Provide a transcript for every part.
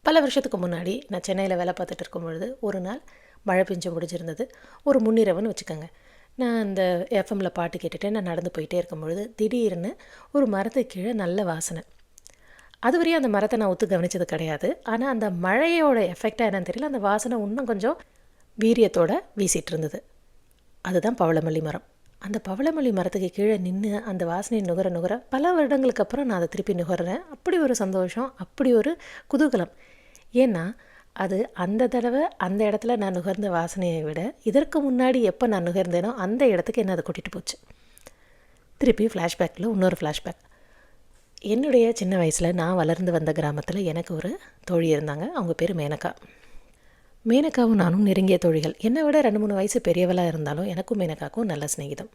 பல வருஷத்துக்கு முன்னாடி நான் சென்னையில் வேலை பார்த்துட்டு இருக்கும் பொழுது ஒரு நாள் மழை பெஞ்சு முடிஞ்சிருந்தது. ஒரு முன்னிரவுன்னு வச்சுக்கோங்க. நான் அந்த எஃப்எம்மில் பாட்டு கேட்டுட்டு நான் நடந்து போயிட்டே இருக்கும் பொழுது திடீர்னு ஒரு மரத்துக்கு கீழே நல்ல வாசனை. அதுவரையும் அந்த மரத்தை நான் ஒத்து கவனித்தது கிடையாது. ஆனால் அந்த மழையோட எஃபெக்டாக என்னன்னு தெரியல, அந்த வாசனை இன்னும் கொஞ்சம் வீரியத்தோடு வீசிகிட்டு இருந்தது. அதுதான் பவளமல்லி மரம். அந்த பவளமல்லி மரத்துக்கு கீழே நின்று அந்த வாசனையை நுகர நுகர பல வருடங்களுக்கு அப்புறம் நான் அதை திருப்பி நுகர்றேன். அப்படி ஒரு சந்தோஷம், அப்படி ஒரு குதூகலம். ஏன்னா அது அந்த தடவை அந்த இடத்துல நான் நுகர்ந்த வாசனையை விட இதற்கு முன்னாடி எப்போ நான் நுகர்ந்தேனோ அந்த இடத்துக்கு என்ன அதை கூட்டிகிட்டு போச்சு. திருப்பி ஃப்ளாஷ்பேக்கில் இன்னொரு ஃப்ளாஷ்பேக். என்னுடைய சின்ன வயசில் நான் வளர்ந்து வந்த கிராமத்தில் எனக்கு ஒரு தோழி இருந்தாங்க. அவங்க பேர் மேனகா. மேனகாவும் நானும் நெருங்கிய தோழிகள். என்னை விட 2-3 வயசு பெரியவளாக இருந்தாலும் எனக்கும் மேனகாவுக்கும் நல்ல ஸ்நேகிதம்.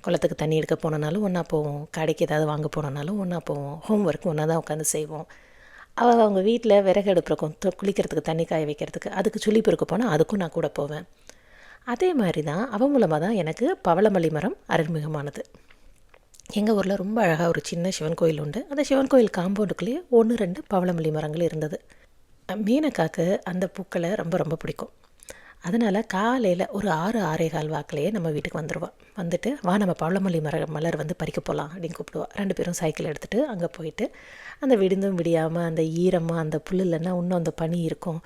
குளத்துக்கு தண்ணி எடுக்க போனனாலும் ஒன்றா போவோம், கடைக்கு ஏதாவது வாங்க போனனாலும் ஒன்றா போவோம், ஹோம் ஒர்க் ஒன்றா தான் உட்காந்து செய்வோம். அவங்க வீட்டில் விறகு அடுப்பு இருக்கும், குளிக்கிறதுக்கு தண்ணி காய வைக்கிறதுக்கு, அதுக்கு சுழி பொறுக்க போனால் அதுக்கும் நான் கூட போவேன். அதே மாதிரி தான் அவன் மூலமாக தான் எனக்கு பவளமல்லி மரம் அறிமுகமானது. எங்கள் ஊரில் ரொம்ப அழகாக ஒரு சின்ன சிவன் கோயில் உண்டு. அந்த சிவன் கோயில் காம்பவுண்டுக்குள்ளேயே 1-2 பவளமல்லி மரங்கள் இருந்தது. மீனக்காக்கு அந்த பூக்களை ரொம்ப ரொம்ப பிடிக்கும். அதனால் காலையில் ஒரு 6-6:15 வாக்கிலேயே நம்ம வீட்டுக்கு வந்துடுவாள். வந்துட்டு வா நம்ம பவளமல்லி மலர் வந்து பறிக்க போகலாம் அப்படின்னு கூப்பிடுவாள். 2 பேரும் சைக்கிள் எடுத்துகிட்டு அங்கே போயிட்டு அந்த விடிந்தும் விடியாமல் அந்த ஈரமாக அந்த புல் இல்லைன்னா இன்னும் அந்த பனி இருக்கும்.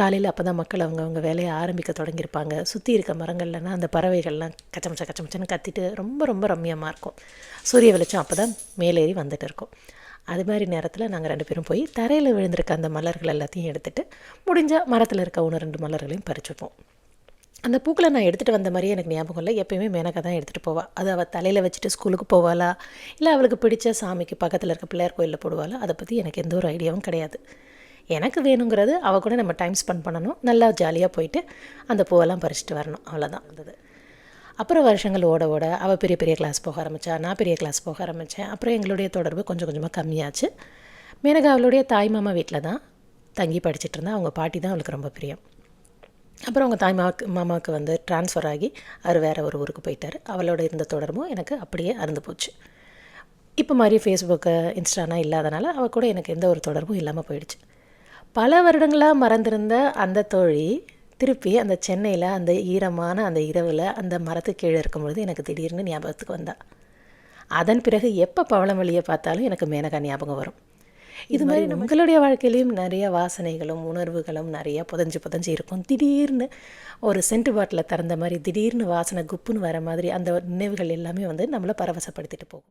காலையில் அப்போ தான் மக்கள் அவங்க வேலையை ஆரம்பிக்க தொடங்கியிருப்பாங்க. சுற்றி இருக்க மரங்கள்லன்னா அந்த பறவைகள்லாம் கச்சமச்சா கச்சமச்சன்னு கத்திட்டு ரொம்ப ரொம்ப ரம்மியமாக இருக்கும். சூரிய வெளிச்சம் அப்போ தான் மேலேறி வந்துட்டு இருக்கும். அது மாதிரி நேரத்தில் நாங்கள் 2 பேரும் போய் தரையில் விழுந்திருக்க அந்த மலர்கள் எல்லாத்தையும் எடுத்துகிட்டு முடிஞ்சால் மரத்தில் இருக்க 1-2 மலர்களையும் பறிச்சுப்போம். அந்த பூக்களை நான் எடுத்துகிட்டு வந்த மாதிரியே எனக்கு ஞாபகம் இல்லை. எப்போயுமே மேனகா தான் எடுத்துகிட்டு போவாள். அது அவள் தலையில் வச்சுட்டு ஸ்கூலுக்கு போவாளா, இல்லை அவளுக்கு பிடிச்ச சாமிக்கு பக்கத்தில் இருக்க பிள்ளையார் கோயிலில் போடுவாளா, அதை பற்றி எனக்கு எந்த ஒரு ஐடியாவும் கிடையாது. எனக்கு வேணுங்கிறது அவள் கூட நம்ம டைம் ஸ்பெண்ட் பண்ணணும், நல்லா ஜாலியாக போயிட்டு அந்த பூவெல்லாம் பறிச்சுட்டு வரணும், அவ்வளோதான் இருந்தது. அப்புறம் வருஷங்கள் ஓட ஓட அவள் பெரிய பெரிய கிளாஸ் போக ஆரம்பித்தா, நான் பெரிய கிளாஸ் போக ஆரம்பித்தேன். அப்புறம் எங்களுடைய தொடர்பு கொஞ்சம் கொஞ்சமாக கம்மியாச்சு. மேனகா அவளுடைய தாய் மாமா வீட்டில் தான் தங்கி படிச்சுட்டு இருந்தா. அவங்க பாட்டி தான் அவளுக்கு ரொம்ப பிரியம். அப்புறம் அவங்க மாமாவுக்கு வந்து ட்ரான்ஸ்ஃபர் ஆகி அவர் வேறு ஒரு ஊருக்கு போயிட்டார். அவளோட இருந்த தொடர்பும் எனக்கு அப்படியே அறுந்து போச்சு. இப்போ மாதிரி ஃபேஸ்புக்கு இன்ஸ்டானா இல்லாதனால அவள் கூட எனக்கு எந்த ஒரு தொடர்பும் இல்லாமல் போயிடுச்சு. பல வருடங்களாக மறந்திருந்த அந்த தோழி திருப்பி அந்த சென்னையில் அந்த ஈரமான அந்த இரவில் அந்த மரத்துக்கு கீழே இருக்கும்பொழுது எனக்கு திடீர்னு ஞாபகத்துக்கு வந்தாள். அதன் பிறகு எப்போ பவளமல்லியை பார்த்தாலும் எனக்கு மேனகா ஞாபகம் வரும். இது மாதிரி நம்மளுடைய வாழ்க்கையிலையும் நிறைய வாசனைகளும் உணர்வுகளும் நிறைய புதஞ்சு இருக்கும். திடீர்னு ஒரு சென்ட் பாட்டில் திறந்த மாதிரி திடீர்னு வாசனை குப்புன்னு வர மாதிரி அந்த நினைவுகள் எல்லாமே வந்து நம்மளை பரவசப்படுத்திட்டு போகும்.